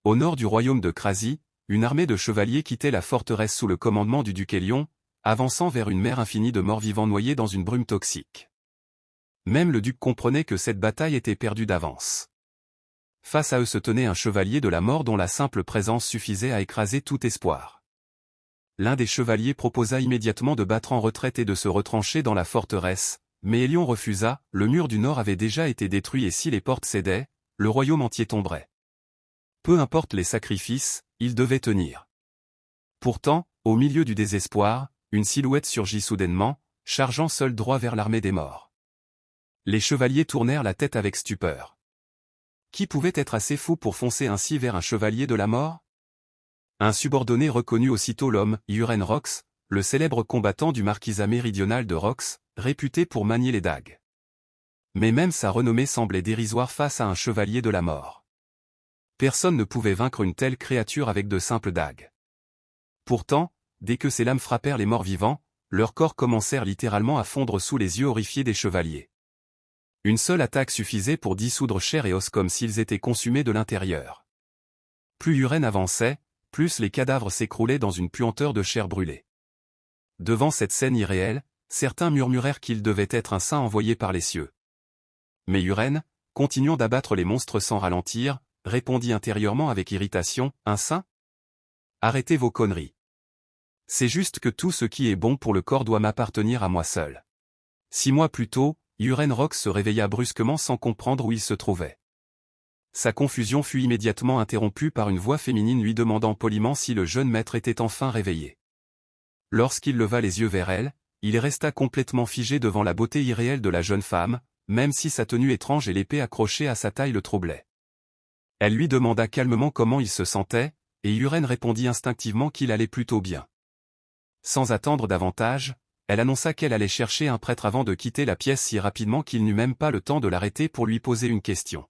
Au nord du royaume de Krasie, une armée de chevaliers quittait la forteresse sous le commandement du duc Hélion, avançant vers une mer infinie de morts vivants noyés dans une brume toxique. Même le duc comprenait que cette bataille était perdue d'avance. Face à eux se tenait un chevalier de la mort dont la simple présence suffisait à écraser tout espoir. L'un des chevaliers proposa immédiatement de battre en retraite et de se retrancher dans la forteresse, mais Hélion refusa, le mur du nord avait déjà été détruit et si les portes cédaient, le royaume entier tomberait. Peu importe les sacrifices, il devait tenir. Pourtant, au milieu du désespoir, une silhouette surgit soudainement, chargeant seul droit vers l'armée des morts. Les chevaliers tournèrent la tête avec stupeur. Qui pouvait être assez fou pour foncer ainsi vers un chevalier de la mort? Un subordonné reconnut aussitôt l'homme, Yuren Rox, le célèbre combattant du marquisat méridional de Rox, réputé pour manier les dagues. Mais même sa renommée semblait dérisoire face à un chevalier de la mort. Personne ne pouvait vaincre une telle créature avec de simples dagues. Pourtant, dès que ces lames frappèrent les morts vivants, leurs corps commencèrent littéralement à fondre sous les yeux horrifiés des chevaliers. Une seule attaque suffisait pour dissoudre chair et os comme s'ils étaient consumés de l'intérieur. Plus Yuren avançait, plus les cadavres s'écroulaient dans une puanteur de chair brûlée. Devant cette scène irréelle, certains murmurèrent qu'il devait être un saint envoyé par les cieux. Mais Yuren, continuant d'abattre les monstres sans ralentir, répondit intérieurement avec irritation, « Un saint? Arrêtez vos conneries. C'est juste que tout ce qui est bon pour le corps doit m'appartenir à moi seul. » 6 mois plus tôt, Yuren Rox se réveilla brusquement sans comprendre où il se trouvait. Sa confusion fut immédiatement interrompue par une voix féminine lui demandant poliment si le jeune maître était enfin réveillé. Lorsqu'il leva les yeux vers elle, il resta complètement figé devant la beauté irréelle de la jeune femme, même si sa tenue étrange et l'épée accrochée à sa taille le troublaient. Elle lui demanda calmement comment il se sentait, et Yuren répondit instinctivement qu'il allait plutôt bien. Sans attendre davantage, elle annonça qu'elle allait chercher un prêtre avant de quitter la pièce si rapidement qu'il n'eut même pas le temps de l'arrêter pour lui poser une question.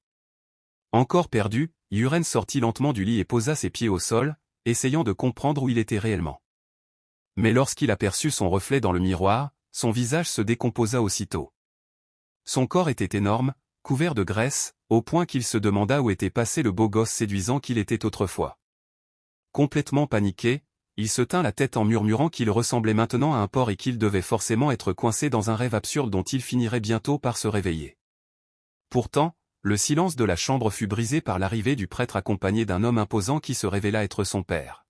Encore perdu, Yuren sortit lentement du lit et posa ses pieds au sol, essayant de comprendre où il était réellement. Mais lorsqu'il aperçut son reflet dans le miroir, son visage se décomposa aussitôt. Son corps était énorme, couvert de graisse, au point qu'il se demanda où était passé le beau gosse séduisant qu'il était autrefois. Complètement paniqué, il se tint la tête en murmurant qu'il ressemblait maintenant à un porc et qu'il devait forcément être coincé dans un rêve absurde dont il finirait bientôt par se réveiller. Pourtant, le silence de la chambre fut brisé par l'arrivée du prêtre accompagné d'un homme imposant qui se révéla être son père.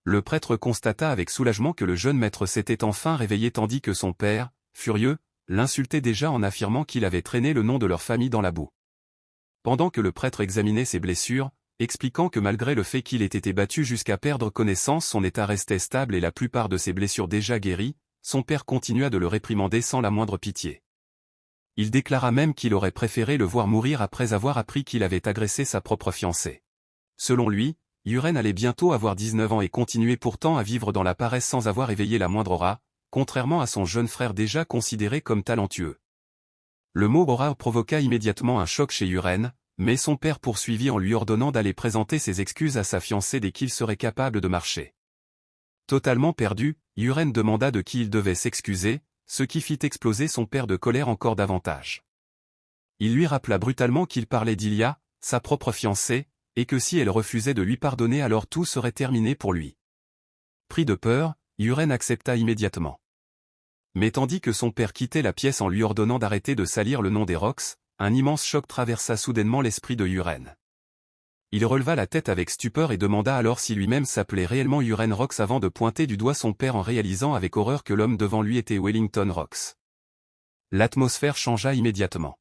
Le prêtre constata avec soulagement que le jeune maître s'était enfin réveillé tandis que son père, furieux, l'insultait déjà en affirmant qu'il avait traîné le nom de leur famille dans la boue. Pendant que le prêtre examinait ses blessures, expliquant que malgré le fait qu'il ait été battu jusqu'à perdre connaissance son état restait stable et la plupart de ses blessures déjà guéries, son père continua de le réprimander sans la moindre pitié. Il déclara même qu'il aurait préféré le voir mourir après avoir appris qu'il avait agressé sa propre fiancée. Selon lui, Yuren allait bientôt avoir 19 ans et continuait pourtant à vivre dans la paresse sans avoir éveillé la moindre aura, contrairement à son jeune frère déjà considéré comme talentueux. Le mot aura provoqua immédiatement un choc chez Yuren, mais son père poursuivit en lui ordonnant d'aller présenter ses excuses à sa fiancée dès qu'il serait capable de marcher. Totalement perdu, Yuren demanda de qui il devait s'excuser, ce qui fit exploser son père de colère encore davantage. Il lui rappela brutalement qu'il parlait d'Ilia, sa propre fiancée, et que si elle refusait de lui pardonner alors tout serait terminé pour lui. Pris de peur, Yuren accepta immédiatement. Mais tandis que son père quittait la pièce en lui ordonnant d'arrêter de salir le nom des Rox, un immense choc traversa soudainement l'esprit de Yuren. Il releva la tête avec stupeur et demanda alors si lui-même s'appelait réellement Yuren Rox avant de pointer du doigt son père en réalisant avec horreur que l'homme devant lui était Wellington Rox. L'atmosphère changea immédiatement.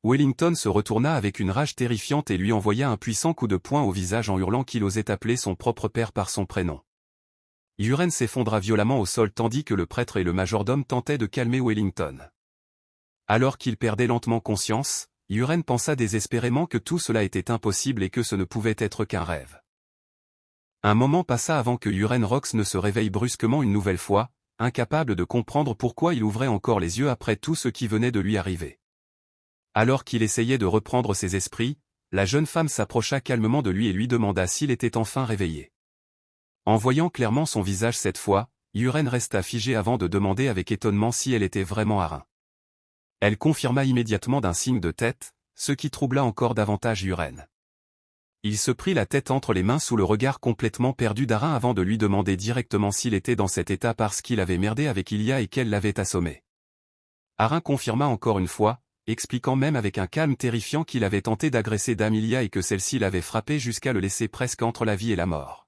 Wellington se retourna avec une rage terrifiante et lui envoya un puissant coup de poing au visage en hurlant qu'il osait appeler son propre père par son prénom. Yuren s'effondra violemment au sol tandis que le prêtre et le majordome tentaient de calmer Wellington. Alors qu'il perdait lentement conscience, Yuren pensa désespérément que tout cela était impossible et que ce ne pouvait être qu'un rêve. Un moment passa avant que Yuren Rox ne se réveille brusquement une nouvelle fois, incapable de comprendre pourquoi il ouvrait encore les yeux après tout ce qui venait de lui arriver. Alors qu'il essayait de reprendre ses esprits, la jeune femme s'approcha calmement de lui et lui demanda s'il était enfin réveillé. En voyant clairement son visage cette fois, Yuren resta figé avant de demander avec étonnement si elle était vraiment Arin. Elle confirma immédiatement d'un signe de tête, ce qui troubla encore davantage Yuren. Il se prit la tête entre les mains sous le regard complètement perdu d'Arin avant de lui demander directement s'il était dans cet état parce qu'il avait merdé avec Ilia et qu'elle l'avait assommé. Arin confirma encore une fois, expliquant même avec un calme terrifiant qu'il avait tenté d'agresser Dame Ilia et que celle-ci l'avait frappé jusqu'à le laisser presque entre la vie et la mort.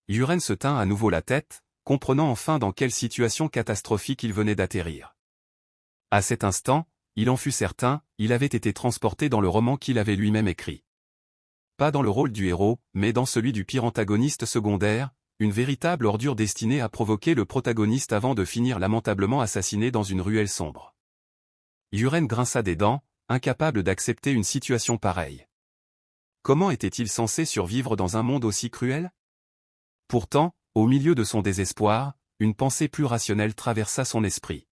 Yuren se tint à nouveau la tête, comprenant enfin dans quelle situation catastrophique il venait d'atterrir. À cet instant, il en fut certain, il avait été transporté dans le roman qu'il avait lui-même écrit. Pas dans le rôle du héros, mais dans celui du pire antagoniste secondaire, une véritable ordure destinée à provoquer le protagoniste avant de finir lamentablement assassiné dans une ruelle sombre. Yuren grinça des dents, incapable d'accepter une situation pareille. Comment était-il censé survivre dans un monde aussi cruel? Pourtant, au milieu de son désespoir, une pensée plus rationnelle traversa son esprit.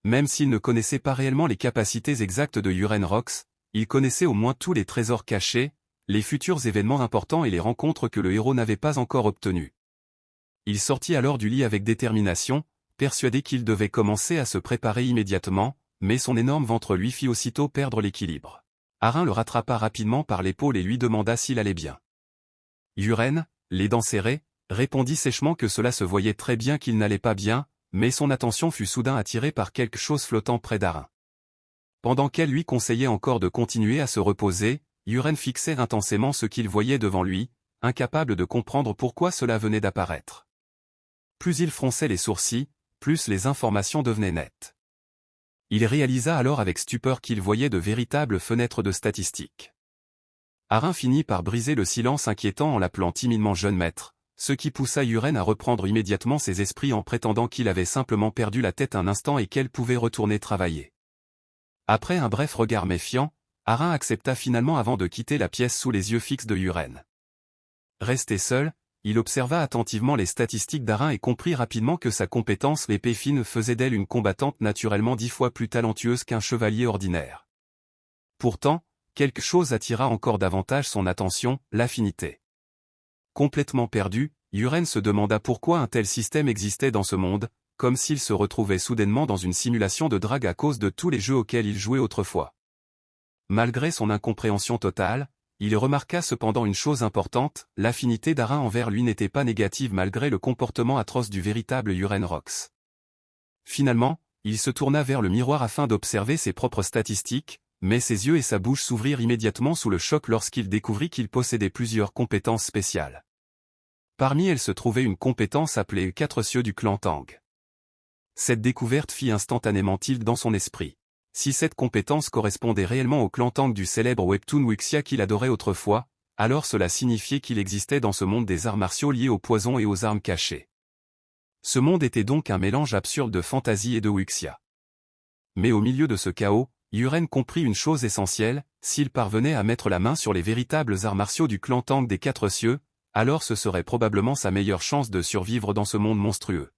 Même s'il ne connaissait pas réellement les capacités exactes de Yuren Rox, il connaissait au moins tous les trésors cachés, les futurs événements importants et les rencontres que le héros n'avait pas encore obtenus. Il sortit alors du lit avec détermination, persuadé qu'il devait commencer à se préparer immédiatement, mais son énorme ventre lui fit aussitôt perdre l'équilibre. Arin le rattrapa rapidement par l'épaule et lui demanda s'il allait bien. Yuren, les dents serrées, répondit sèchement que cela se voyait très bien qu'il n'allait pas bien, mais son attention fut soudain attirée par quelque chose flottant près d'Arin. Pendant qu'elle lui conseillait encore de continuer à se reposer, Yuren fixait intensément ce qu'il voyait devant lui, incapable de comprendre pourquoi cela venait d'apparaître. Plus il fronçait les sourcils, plus les informations devenaient nettes. Il réalisa alors avec stupeur qu'il voyait de véritables fenêtres de statistiques. Arin finit par briser le silence inquiétant en l'appelant timidement jeune maître, ce qui poussa Yuren à reprendre immédiatement ses esprits en prétendant qu'il avait simplement perdu la tête un instant et qu'elle pouvait retourner travailler. Après un bref regard méfiant, Arin accepta finalement avant de quitter la pièce sous les yeux fixes de Yuren. Resté seul, il observa attentivement les statistiques d'Arin et comprit rapidement que sa compétence l'épée fine faisait d'elle une combattante naturellement 10 fois plus talentueuse qu'un chevalier ordinaire. Pourtant, quelque chose attira encore davantage son attention, l'affinité. Complètement perdu, Yuren se demanda pourquoi un tel système existait dans ce monde, comme s'il se retrouvait soudainement dans une simulation de drague à cause de tous les jeux auxquels il jouait autrefois. Malgré son incompréhension totale, il remarqua cependant une chose importante, l'affinité d'Arin envers lui n'était pas négative malgré le comportement atroce du véritable Yuren Rox. Finalement, il se tourna vers le miroir afin d'observer ses propres statistiques, mais ses yeux et sa bouche s'ouvrirent immédiatement sous le choc lorsqu'il découvrit qu'il possédait plusieurs compétences spéciales. Parmi elles se trouvait une compétence appelée 4 cieux du clan Tang. Cette découverte fit instantanément tilt dans son esprit. Si cette compétence correspondait réellement au clan Tang du célèbre webtoon Wuxia qu'il adorait autrefois, alors cela signifiait qu'il existait dans ce monde des arts martiaux liés au poison et aux armes cachées. Ce monde était donc un mélange absurde de fantasy et de Wuxia. Mais au milieu de ce chaos, Yuren comprit une chose essentielle, s'il parvenait à mettre la main sur les véritables arts martiaux du clan Tang des 4 cieux, alors ce serait probablement sa meilleure chance de survivre dans ce monde monstrueux.